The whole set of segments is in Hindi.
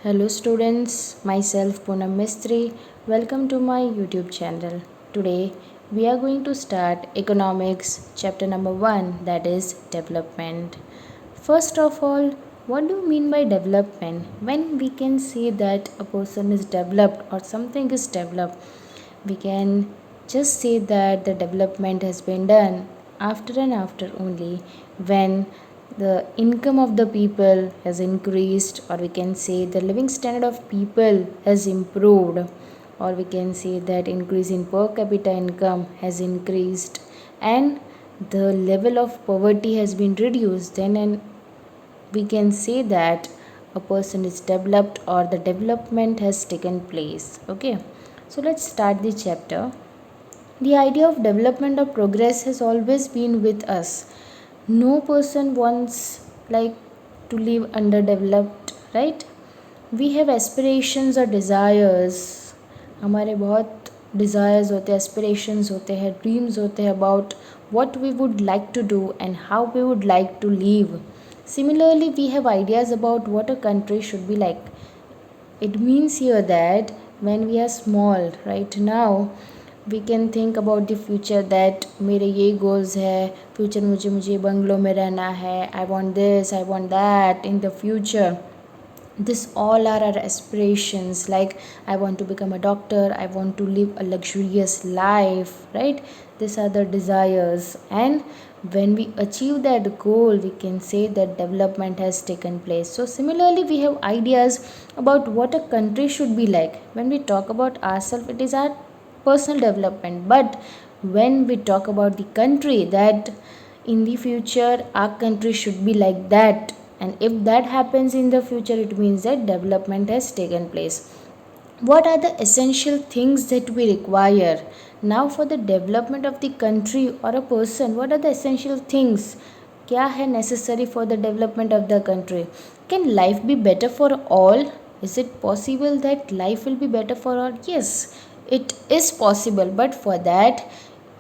Hello students, myself Poonam Mistry. Welcome to my YouTube channel. Today we are going to start economics chapter number 1, that is development. First of all, what do you mean by development? When we can say that a person is developed or something is developed, we can just say that the development has been done after and after only when the income of the people has increased, or we can say the living standard of people has improved, or we can say that increase in per capita income has increased and the level of poverty has been reduced, then and we can say that a person is developed or the development has taken place. Okay, so let's start the chapter. The idea of development or progress has always been with us. No person wants like to live underdeveloped, right? We have aspirations or desires. हमारे बहुत desires होते हैं, aspirations होते हैं, dreams होते हैं about what we would like to do and how we would like to live. Similarly, we have ideas about what a country should be like. It means here that when we are small right now, we can think about the future that मेरे ये goals है, future मुझे बंगलों में रहना है, I want this, I want that in the future. This all are our aspirations, like I want to become a doctor, I want to live a luxurious life, right? These are the desires, and when we achieve that goal we can say that development has taken place. So similarly, we have ideas about what a country should be like. When we talk about ourselves, it is our personal development, but when we talk about the country, that in the future our country should be like that, and if that happens in the future, it means that development has taken place. What are the essential things that we require now for the development of the country or a person? What are the essential things? क्या है necessary for the development of the country? Can life be better for all? Is it possible that life will be better for all? Yes, it is possible, but for that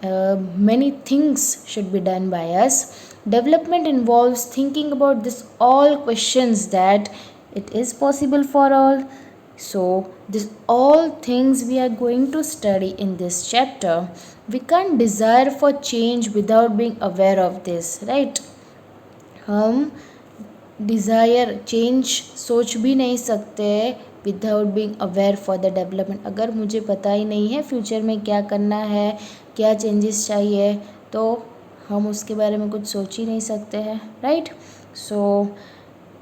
many things should be done by us. Development involves thinking about this all questions, that it is possible for all. So this all things we are going to study in this chapter. We can't desire for change without being aware of this, right? हम डिज़ायर चेंज सोच भी नहीं सकते without being aware for the development. अगर मुझे पता ही नहीं है फ्यूचर में क्या करना है, क्या चेंजेस चाहिए, तो हम उसके बारे में कुछ सोच ही नहीं सकते हैं, right? So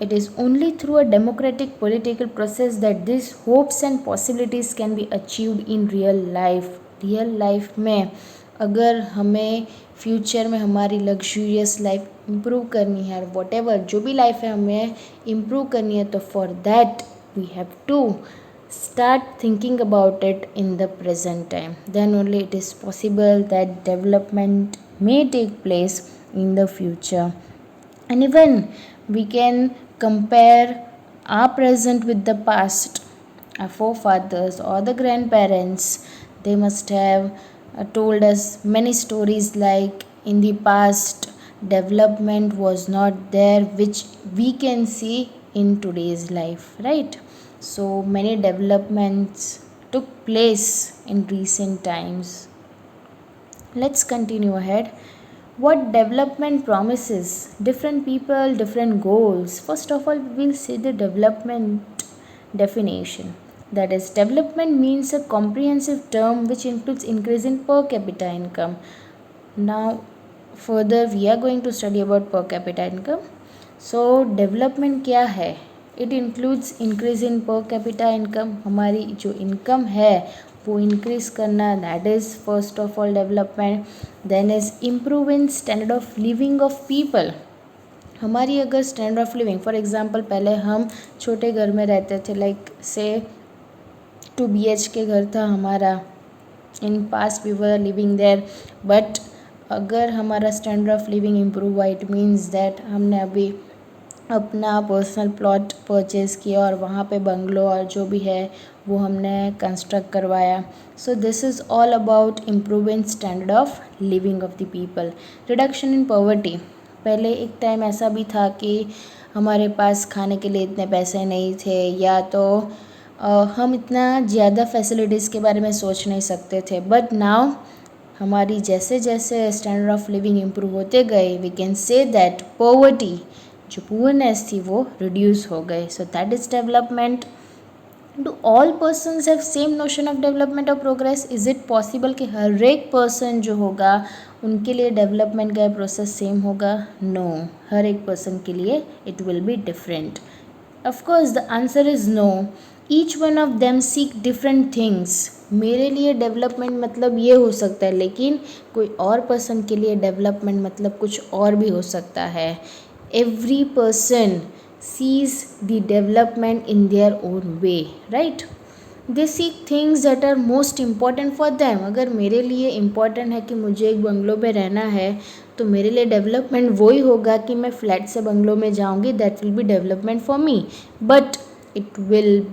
it is only through a democratic political process that these hopes and possibilities can be achieved in real life. Real life में अगर हमें फ्यूचर में हमारी लग्जूरियस लाइफ इम्प्रूव करनी है, और वॉट एवर जो भी लाइफ है हमें इम्प्रूव करनी है, तो for that we have to start thinking about it in the present time. Then only it is possible that development may take place in the future. And even we can compare our present with the past. Our forefathers or the grandparents, they must have told us many stories, like in the past development was not there, which we can see in today's life, right? So many developments took place in recent times. Let's continue ahead. What development promises? Different people, different goals. First of all, we will see the development definition. That is, development means a comprehensive term which includes increase in per capita income. Now further we are going to study about per capita income. So development क्या है? It includes increase in per capita income. हमारी जो income है वो इंक्रीज करना, that is first of all development. Then is improve in standard of living of people. हमारी अगर standard of living, for example पहले हम छोटे घर में रहते थे, लाइक से 2 BHK घर था हमारा, in past we were living there, but अगर हमारा स्टैंडर्ड ऑफ लिविंग इम्प्रूव हुआ, इट मीन्स दैट हमने अभी अपना पर्सनल प्लॉट परचेज़ किया और वहाँ पे बंगलो और जो भी है वो हमने कंस्ट्रक्ट करवाया. So this is all about improving standard of living of the people. Reduction in poverty. पहले एक टाइम ऐसा भी था कि हमारे पास खाने के लिए इतने पैसे नहीं थे, या तो हम इतना ज़्यादा फैसिलिटीज़ के बारे में सोच नहीं सकते थे। बट नाउ हमारी जैसे जैसे स्टैंडर्ड ऑफ लिविंग इम्प्रूव होते गए, we can say that poverty, जो पुअरनेस थी वो रिड्यूस हो गए। So that is development. Do all persons have same notion of development और प्रोग्रेस? इज़ इट पॉसिबल कि हर एक पर्सन जो होगा उनके लिए डेवलपमेंट का प्रोसेस सेम होगा? नो, हर एक पर्सन के लिए it will be different. Of course the answer is no. Each one of them seek different things. मेरे लिए डेवलपमेंट मतलब ये हो सकता है, लेकिन कोई और पर्सन के लिए डेवलपमेंट मतलब कुछ और भी हो सकता है। Every person sees the development in their own way, right? They seek things that are most important for them. अगर मेरे लिए important है कि मुझे एक बंगलो में रहना है, तो मेरे लिए डेवलपमेंट वही होगा कि मैं फ्लैट से बंगलो में जाऊंगी, that will be development for me. But it will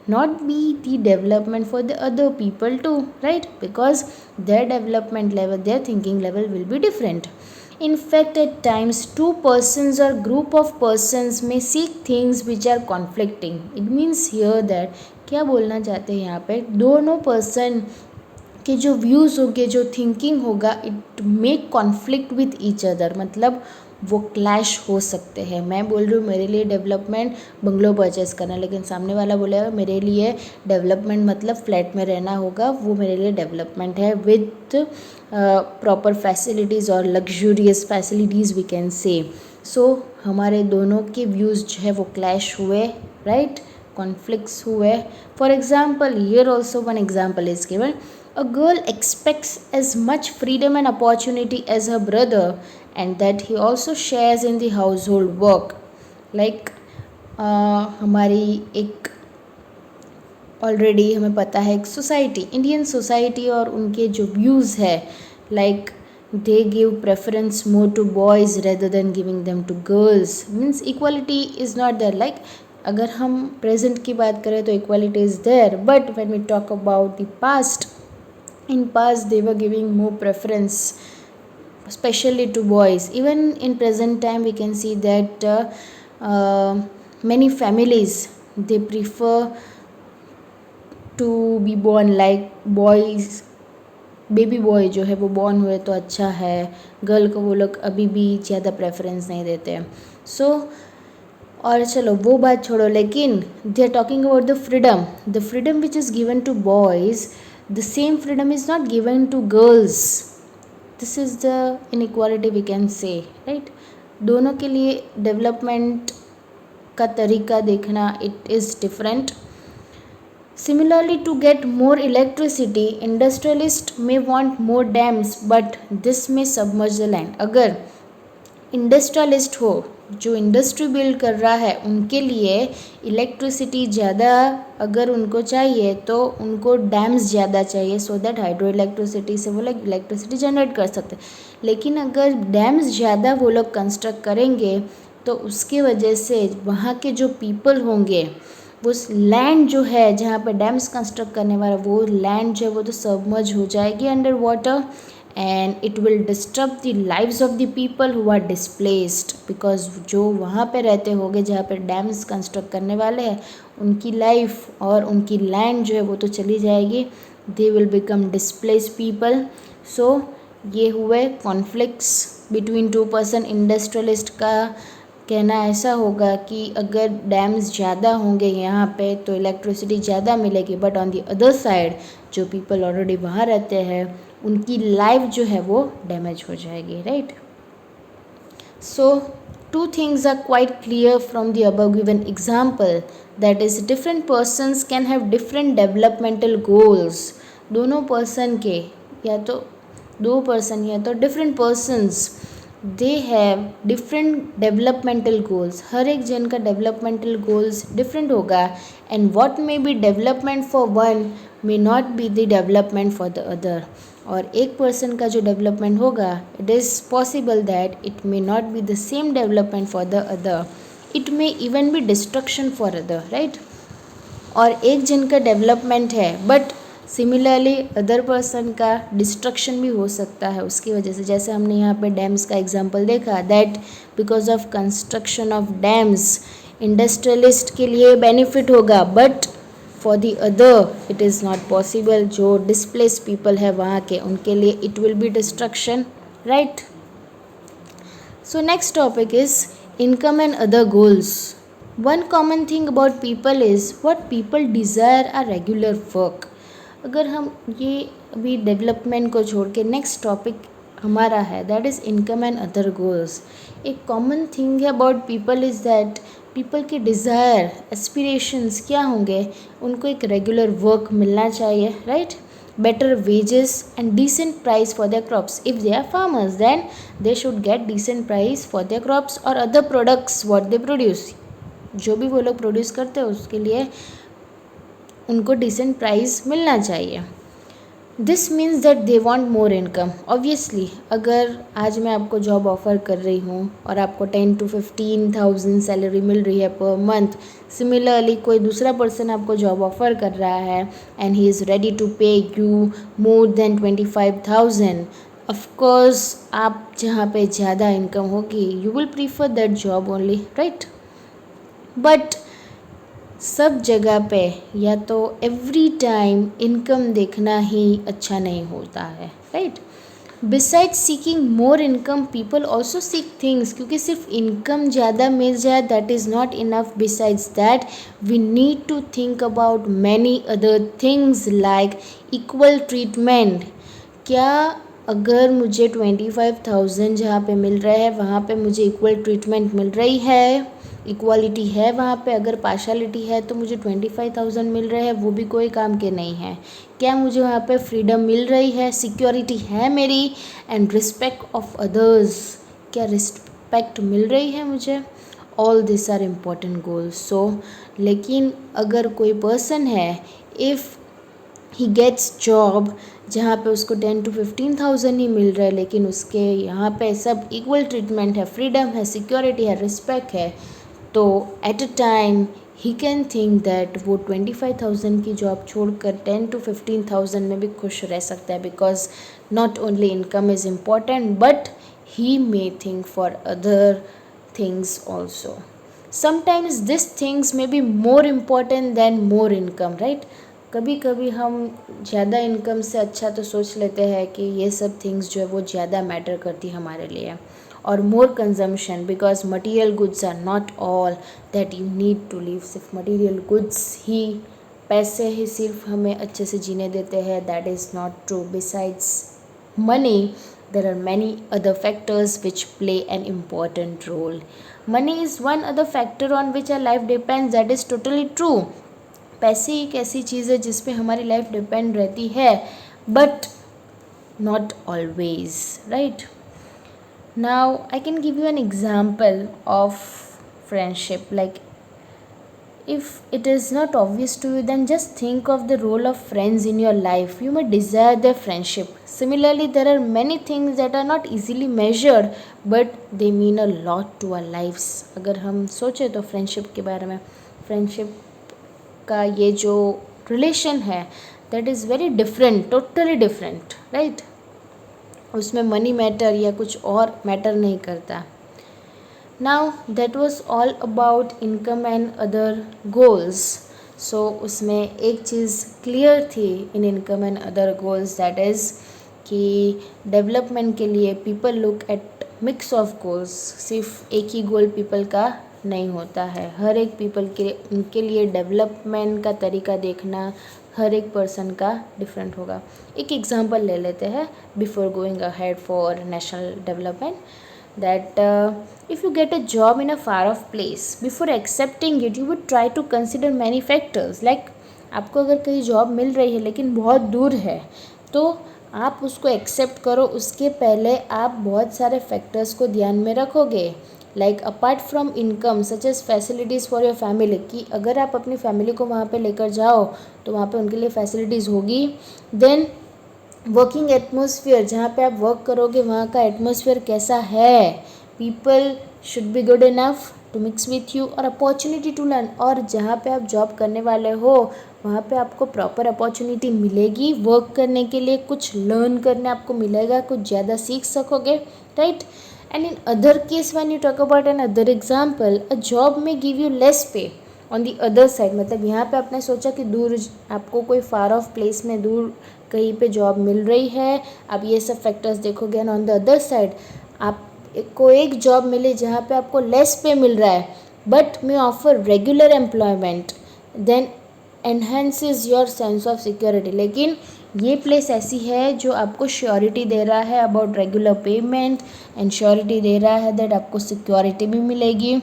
not be the development for the other people too, right? Because their development level, their thinking level will be different. In fact, at times two persons or group of persons may seek things which are conflicting. It means here that क्या बोलना चाहते हैं यहाँ पे, दोनों पर्सन के जो व्यूज़ होंगे, जो थिंकिंग होगा, it may conflict with each other, मतलब वो क्लैश हो सकते हैं। मैं बोल रही हूँ मेरे लिए डेवलपमेंट बंगलो परचेस करना, लेकिन सामने वाला बोलेगा मेरे लिए डेवलपमेंट मतलब फ्लैट में रहना होगा, वो मेरे लिए डेवलपमेंट है विथ प्रॉपर फैसिलिटीज़ और luxurious facilities we can say. So हमारे दोनों के व्यूज़ जो है वो क्लैश हुए, राइट, कॉन्फ्लिक्ट्स हुए। For example, here also one example is given. A girl expects as much freedom and opportunity as her brother, and that he also shares in the household work. Like हमारी एक ऑलरेडी हमें पता है एक सोसाइटी, इंडियन सोसाइटी और उनके जो व्यूज़ है, like they give preference more to boys rather than giving them to girls. Means equality is not there. Like अगर हम प्रेजेंट की बात करें तो equality is there, but when we talk about the past, in past they were giving more preference especially to boys. Even in present time we can see that many families they prefer to be born like boys, baby boy जो है वो बॉर्न हुए तो अच्छा है, गर्ल को वो लोग अभी भी ज़्यादा प्रेफरेंस नहीं देते हैं। सो और चलो वो बात छोड़ो, लेकिन they are talking about the freedom which is given to boys, the same freedom is not given to girls. This is the inequality we can say, right? दोनों के लिए डेवलपमेंट का तरीका देखना it is different. Similarly, to get more electricity, industrialists may want more dams, but this may submerge the land. अगर इंडस्ट्रियलिस्ट हो, जो इंडस्ट्री बिल्ड कर रहा है, उनके लिए इलेक्ट्रिसिटी ज़्यादा अगर उनको चाहिए तो उनको डैम्स ज़्यादा चाहिए, सो दैट हाइड्रो इलेक्ट्रिसिटी से वो लोग इलेक्ट्रिसिटी जनरेट कर सकते हैं। लेकिन अगर डैम्स ज़्यादा वो लोग कंस्ट्रक्ट करेंगे तो उसके वजह से वहाँ के जो पीपल होंगे, वो लैंड जो है जहाँ पे डैम्स कंस्ट्रक्ट करने वाला, वो लैंड जो है वो तो सबमर्ज हो जाएगी under water, and it will disturb the lives of the people who are displaced, because जो वहाँ पे रहते होंगे जहाँ पे डैम्स कंस्ट्रक्ट करने वाले हैं, उनकी लाइफ और उनकी लैंड जो है वो तो चली जाएगी, they will become displace people. So ये हुए conflicts between two person. Industrialist का कहना ऐसा होगा कि अगर डैम्स ज़्यादा होंगे यहाँ पे तो इलेक्ट्रिसिटी ज़्यादा मिलेगी, but on the other side जो पीपल ऑलरेडी वहाँ रहते हैं उनकी लाइफ जो है वो डैमेज हो जाएगी, right. So two things are quite clear from the above given example, that is different persons can have different developmental goals. दोनों पर्सन के, या तो दो पर्सन या तो different persons, they have different developmental goals. हर एक जन का डेवलपमेंटल गोल्स डिफरेंट होगा, and what may be development for one may not be the development for the other. और एक पर्सन का जो डेवलपमेंट होगा, it is possible that it may not be the same development for the other, it may even be destruction for other, right. और एक जन का डेवलपमेंट है, बट सिमिलरली अदर पर्सन का डिस्ट्रक्शन भी हो सकता है उसकी वजह से, जैसे हमने यहाँ पे डैम्स का एग्जांपल देखा, that because of construction of dams industrialist के लिए बेनिफिट होगा, but for the other it is not possible. जो डिस्प्लेस पीपल है वहाँ के, उनके लिए it will B destruction, right. So next topic is income and other goals. One common thing about people is what people desire are regular work. अगर हम ये अभी डेवलपमेंट को छोड़ के नेक्स्ट टॉपिक हमारा है, that is income and other goals. एक कॉमन थिंग है about people is that people के डिज़ायर एस्पिरेशंस क्या होंगे, उनको एक रेगुलर वर्क मिलना चाहिए, right. better wages and decent price for their crops. If they are farmers, then they should get decent price for their crops or other products what they produce. जो भी वो लोग प्रोड्यूस करते हैं उसके लिए उनको डिसेंट प्राइस मिलना चाहिए। This means that they want more income. Obviously अगर आज मैं आपको जॉब ऑफ़र कर रही हूँ और आपको 10 to 15,000 सैलरी मिल रही है पर मंथ, सिमिलरली कोई दूसरा पर्सन आपको जॉब ऑफ़र कर रहा है and he is ready to pay you more than 25,000, of course आप जहाँ पे ज़्यादा इनकम होगी you will prefer that job only, right. But सब जगह पे या तो एवरी टाइम इनकम देखना ही अच्छा नहीं होता है, right. Beside seeking more income people also seek things, क्योंकि सिर्फ इनकम ज़्यादा मिल जाए that is not enough. Besides that we need to think about many other things like equal treatment. क्या अगर मुझे 25,000 जहाँ पे मिल रहा है वहाँ पे मुझे इक्वल ट्रीटमेंट मिल रही है, इक्वालिटी है वहाँ पे, अगर पार्शलिटी है तो मुझे 25,000 मिल रहे हैं वो भी कोई काम के नहीं है। क्या मुझे वहाँ पे फ्रीडम मिल रही है, सिक्योरिटी है मेरी, एंड रिस्पेक्ट ऑफ अदर्स, क्या रिस्पेक्ट मिल रही है मुझे, all this are important goals. So लेकिन अगर कोई पर्सन है, इफ़ ही गेट्स जॉब जहाँ पे उसको 10 to 15,000 ही मिल रहा है लेकिन उसके यहाँ पे सब इक्वल ट्रीटमेंट है, फ्रीडम है, सिक्योरिटी है, रिस्पेक्ट है, तो at a time he can think that वो 25,000 की जॉब छोड़कर 10 to 15,000 में भी खुश रह सकता है, because not only income is important but he may think for other things also. Sometimes this things may be more important than more income, right. कभी कभी हम ज़्यादा इनकम से अच्छा तो सोच लेते हैं कि ये सब थिंग्स जो है वो ज़्यादा मैटर करती है हमारे लिए, और more consumption, because material goods are not all that you need to live. सिर्फ मटीरियल गुड्स ही, पैसे ही सिर्फ हमें अच्छे से जीने देते हैं, that is not true. Besides money there are many other factors which play an important role. Money is one other factor on which our life depends, that is totally true. पैसे एक ऐसी चीज़ है जिस पे हमारी लाइफ डिपेंड रहती है, but not always, right. Now I can give you an example of friendship, like if it is not obvious to you then just think of the role of friends in your life. You may desire their friendship. Similarly, there are many things that are not easily measured but they mean a lot to our lives. अगर हम सोचें तो फ्रेंडशिप के बारे में, फ्रेंडशिप का ये जो रिलेशन है that is very different, totally different, right. उसमें मनी मैटर या कुछ और मैटर नहीं करता। Now that was all about income and other goals. So उसमें एक चीज़ क्लियर थी इन income and other goals, that is कि डेवलपमेंट के लिए people look at mix of goals. सिर्फ एक ही गोल पीपल का नहीं होता है, हर एक पीपल के उनके लिए डेवलपमेंट का तरीका देखना हर एक पर्सन का डिफरेंट होगा। एक एग्जांपल ले लेते हैं before going ahead for national development, that if you get a job in a far off place, before accepting it you would try to consider many factors. like आपको अगर कहीं जॉब मिल रही है लेकिन बहुत दूर है तो आप उसको एक्सेप्ट करो, उसके पहले आप बहुत सारे फैक्टर्स को ध्यान में रखोगे, like apart from income such as facilities for your family, कि अगर आप अपनी फैमिली को वहाँ पे लेकर जाओ तो वहाँ पे उनके लिए फैसिलिटीज़ होगी। देन वर्किंग एटमोसफियर, जहाँ पे आप वर्क करोगे वहाँ का एटमोसफियर कैसा है, people should be good enough, to mix with you और अपॉर्चुनिटी टू लर्न, और जहाँ पे आप जॉब करने वाले हो वहाँ पे आपको प्रॉपर अपॉर्चुनिटी मिलेगी वर्क करने के लिए, कुछ लर्न करने आपको मिलेगा, कुछ ज़्यादा सीख सकोगे, right. And in other case when you talk about an other example, a job में गिव यू लेस पे ऑन दी अदर साइड. मतलब यहाँ पे आपने सोचा कि दूर आपको कोई फार ऑफ प्लेस में दूर कहीं पे जॉब मिल रही है, आप ये सब फैक्टर्स देखोगे. And on the other side आपको एक जॉब मिले जहाँ पे आपको लेस पे मिल रहा है but may offer regular employment, then enhances your sense of security. लेकिन ये प्लेस ऐसी है जो आपको श्योरिटी दे रहा है about regular payment and surety दे रहा है दैट आपको सिक्योरिटी भी मिलेगी.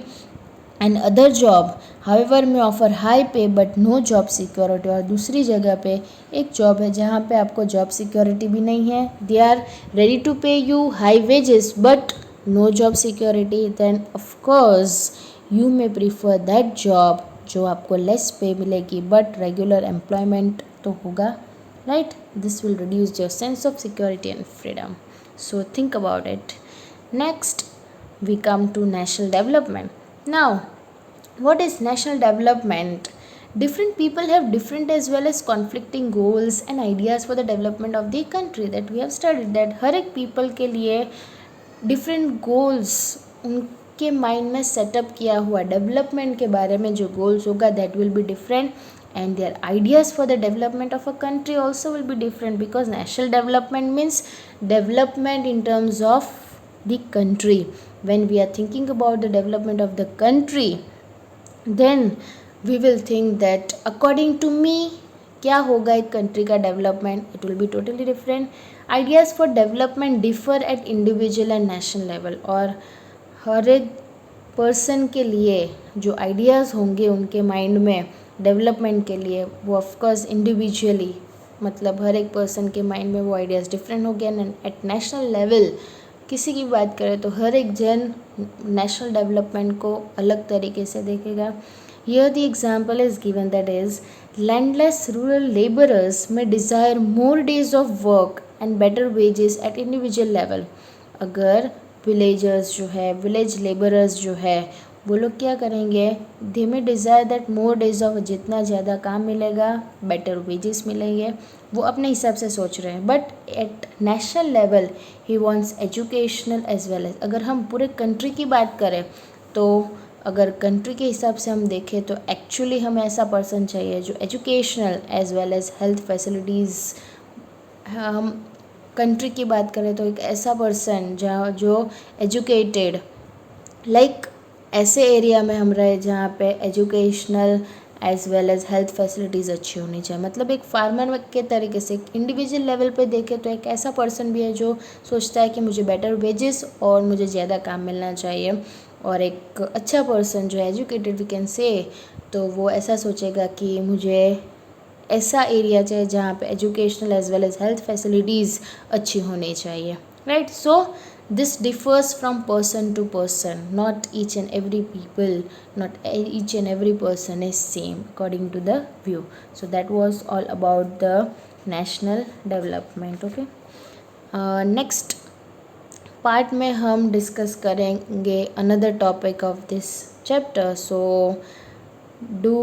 एंड अदर जॉब हाउएवर में offer high pay but no job security. और दूसरी जगह पे एक जॉब है जहाँ पे आपको जॉब सिक्योरिटी भी नहीं है, they are ready to pay you high wages but no job security. Then of course you may prefer that job जो आपको लेस पे मिलेगी बट रेगुलर एम्प्लॉयमेंट तो होगा, right. This will reduce your sense of security and freedom. So think about it. Next we come to national development. Now, what is national development? Different people have different as well as conflicting goals and ideas for the development of the country that we have studied. That हर एक people के लिए different goals उनके माइंड में सेटअप किया हुआ डेवलपमेंट के बारे में जो गोल्स होगा that will be different, and their ideas for the development of a country also will be different, because national development means development in terms of the country. When we are thinking about the development of the country, then we will think that according to me क्या होगा एक कंट्री का development, it will be totally different. Ideas for development differ eight individual and national level. और हर एक पर्सन के लिए जो आइडियाज़ होंगे उनके माइंड में डेवलपमेंट के लिए वो ऑफकोर्स इंडिविजुअली, मतलब हर एक पर्सन के माइंड में वो आइडियाज़ डिफरेंट हो गए. एंड एट नेशनल लेवल किसी की बात करें तो हर एक जन नेशनल डेवलपमेंट को अलग तरीके से देखेगा. Here the example is given, that is landless rural laborers may desire more days of work and better wages at individual level. अगर विलेजर्स जो है, विलेज लेबरर्स जो है, वो लोग क्या करेंगे, दे में desire that more days of, जितना ज़्यादा काम मिलेगा बेटर वेजेस मिलेंगे, वो अपने हिसाब से सोच रहे हैं. But at national level he wants educational as well as. अगर हम पूरे कंट्री की बात करें तो अगर कंट्री के हिसाब से हम देखें तो एक्चुअली हमें ऐसा पर्सन चाहिए जो educational as well as health facilities. हम कंट्री की बात करें तो एक ऐसा पर्सन जो एजुकेटेड, लाइक ऐसे एरिया में हम रहे जहाँ पे educational as well as health facilities अच्छी होनी चाहिए. मतलब एक फार्मर के तरीके से एक इंडिविजुअल लेवल पे देखें तो एक ऐसा पर्सन भी है जो सोचता है कि मुझे बेटर वेजेस और मुझे ज़्यादा काम मिलना चाहिए. और एक अच्छा पर्सन जो है एजुकेटेड वी कैन से, तो वो ऐसा सोचेगा कि मुझे ऐसा एरिया चाहिए जहाँ पे educational as well as health facilities अच्छी होनी चाहिए, right. So this differs from person to person, not each and every people, not each and every person is same according to the view. So that was all about the national development. Okay, next part में हम डिस्कस करेंगे another topic of this chapter. So do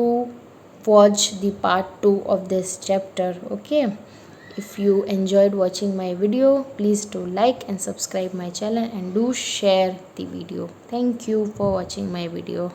watch the part 2 of this chapter. Okay, if you enjoyed watching my video, please do like and subscribe my channel and do share the video. Thank you for watching my video.